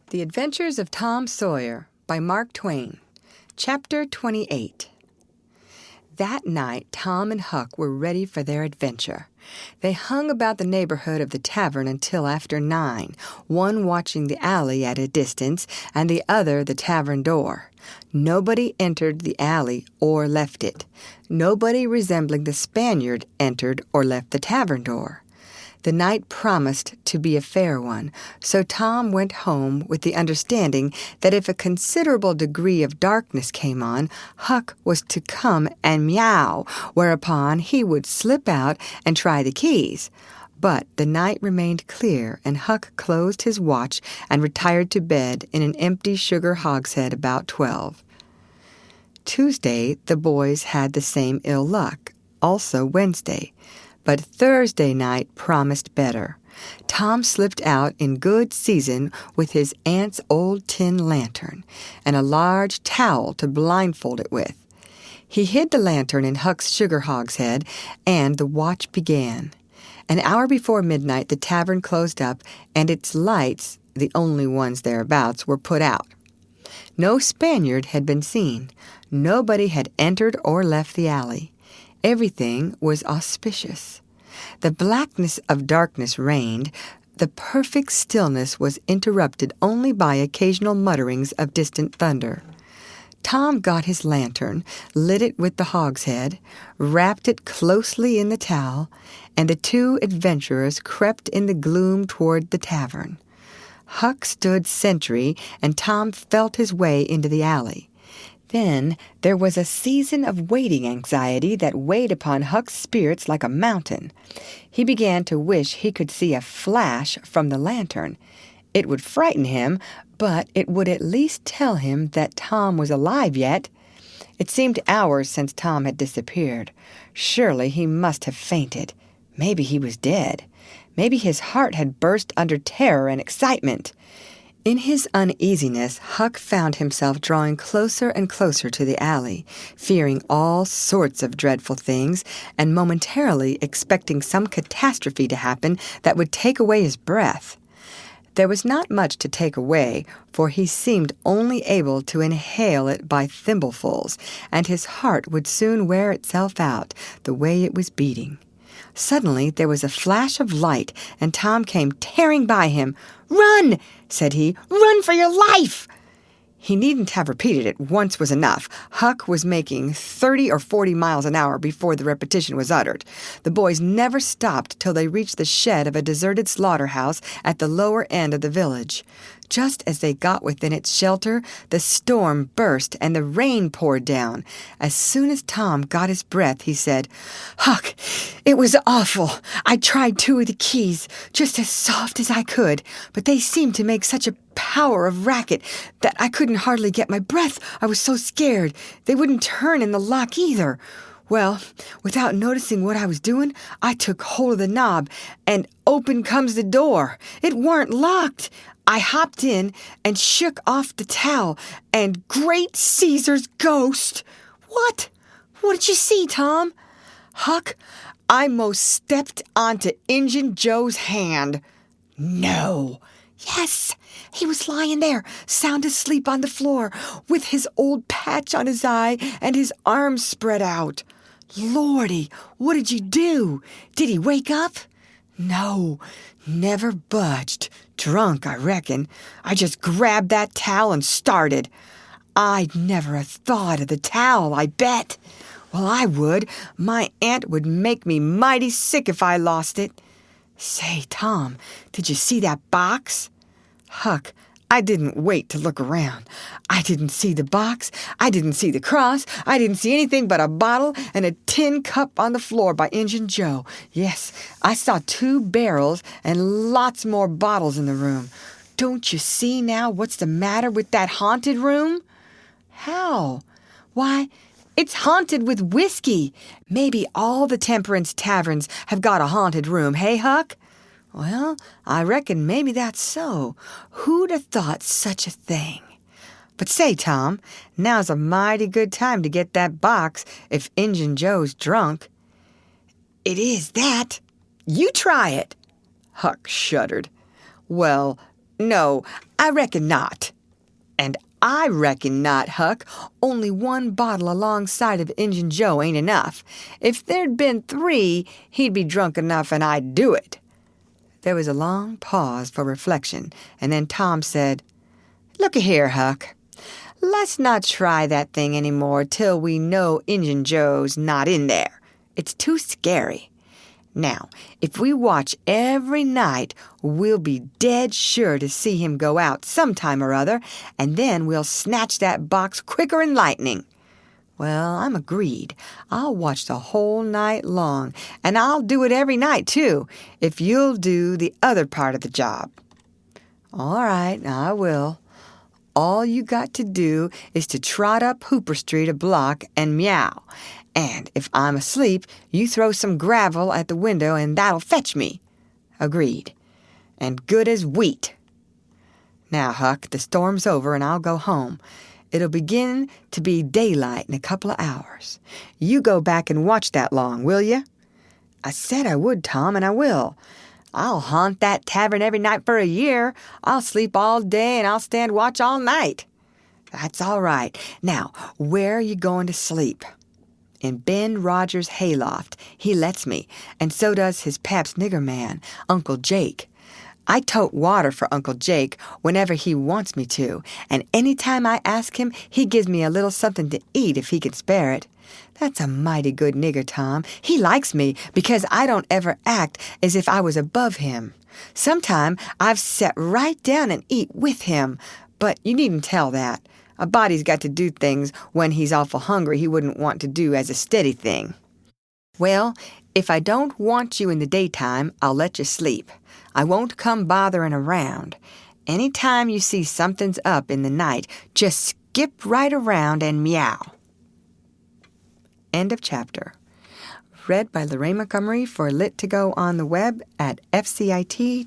The Adventures of Tom Sawyer by Mark Twain. Chapter 28. That night Tom and Huck were ready for their adventure. They hung about the neighborhood of the tavern until after 9, one watching the alley at a distance and the other the tavern door. Nobody entered the alley or left it. Nobody resembling the Spaniard entered or left the tavern door. The night promised to be a fair one, so Tom went home with the understanding that if a considerable degree of darkness came on, Huck was to come and meow, whereupon he would slip out and try the keys. But the night remained clear, and Huck closed his watch and retired to bed in an empty sugar hogshead about 12. Tuesday, the boys had the same ill luck, also Wednesday. But Thursday night promised better. Tom slipped out in good season with his aunt's old tin lantern and a large towel to blindfold it with. He hid the lantern in Huck's sugar hogshead, and the watch began. An hour before midnight the tavern closed up, and its lights, the only ones thereabouts, were put out. No Spaniard had been seen. Nobody had entered or left the alley. Everything was auspicious. The blackness of darkness reigned. The perfect stillness was interrupted only by occasional mutterings of distant thunder. Tom got his lantern, lit it with the hogshead, wrapped it closely in the towel, and the two adventurers crept in the gloom toward the tavern. Huck stood sentry, and Tom felt his way into the alley. Then there was a season of waiting anxiety that weighed upon Huck's spirits like a mountain. He began to wish he could see a flash from the lantern. It would frighten him, but it would at least tell him that Tom was alive yet. It seemed hours since Tom had disappeared. Surely he must have fainted. Maybe he was dead. Maybe his heart had burst under terror and excitement. In his uneasiness, Huck found himself drawing closer and closer to the alley, fearing all sorts of dreadful things, and momentarily expecting some catastrophe to happen that would take away his breath. There was not much to take away, for he seemed only able to inhale it by thimblefuls, and his heart would soon wear itself out, the way it was beating. Suddenly there was a flash of light, and Tom came tearing by him. "Run!" said he. "Run for your life!" He needn't have repeated it. Once was enough. Huck was making 30 or 40 miles an hour before the repetition was uttered. The boys never stopped till they reached the shed of a deserted slaughterhouse at the lower end of the village. Just as they got within its shelter, the storm burst and the rain poured down. As soon as Tom got his breath, he said, "Huck, it was awful. I tried 2 of the keys, just as soft as I could, but they seemed to make such a power of racket that I couldn't hardly get my breath. I was so scared. They wouldn't turn in the lock either. Well, without noticing what I was doing, I took hold of the knob, and open comes the door. It weren't locked. I hopped in and shook off the towel, and great Caesar's ghost!" "What? What did you see, Tom?" "Huck, I most stepped onto Injun Joe's hand." "No." "Yes, he was lying there, sound asleep on the floor, with his old patch on his eye and his arms spread out." "Lordy, what did you do? Did he wake up?" "No, never budged. Drunk, I reckon. I just grabbed that towel and started. I'd never have thought of the towel, I bet. Well, I would. My aunt would make me mighty sick if I lost it. Say, Tom, did you see that box?" "Huck, I didn't wait to look around. I didn't see the box. I didn't see the cross. I didn't see anything but a bottle and a tin cup on the floor by Injun Joe. Yes, I saw 2 barrels and lots more bottles in the room. Don't you see now what's the matter with that haunted room?" "How?" "Why, it's haunted with whiskey. Maybe all the temperance taverns have got a haunted room, hey, Huck?" "Well, I reckon maybe that's so. Who'd have thought such a thing? But say, Tom, now's a mighty good time to get that box if Injun Joe's drunk." "It is that. You try it." Huck shuddered. "Well, No, I reckon not." "And I reckon not, Huck. Only one bottle alongside of Injun Joe ain't enough. If there'd been 3, he'd be drunk enough and I'd do it." There was a long pause for reflection, and then Tom said, "Look-a-here, Huck. Let's not try that thing any more till we know Injun Joe's not in there. It's too scary. Now, if we watch every night, we'll be dead sure to see him go out sometime or other, and then we'll snatch that box quicker'n lightning." "Well, I'm agreed. I'll watch the whole night long, and I'll do it every night, too, if you'll do the other part of the job." "All right, I will. All you got to do is to trot up Hooper Street a block and meow. And if I'm asleep, you throw some gravel at the window and that'll fetch me." "Agreed. And good as wheat." "Now, Huck, the storm's over and I'll go home. It'll begin to be daylight in a couple of hours. You go back and watch that long, will you?" "I said I would, Tom, and I will. I'll haunt that tavern every night for a year. I'll sleep all day and I'll stand watch all night." "That's all right. Now, where are you going to sleep?" "In Ben Rogers' hayloft. He lets me, and so does his pap's nigger man, Uncle Jake. I tote water for Uncle Jake whenever he wants me to, and any time I ask him, he gives me a little something to eat if he can spare it. That's a mighty good nigger, Tom. He likes me because I don't ever act as if I was above him. Sometime I've sat right down and eat with him, but you needn't tell that. A body's got to do things when he's awful hungry he wouldn't want to do as a steady thing." "Well, if I don't want you in the daytime, I'll let you sleep. I won't come bothering around. Any time you see something's up in the night, just skip right around and meow." End of chapter. Read by Lorraine Montgomery for Lit to Go on the web at fcit.usf.edu.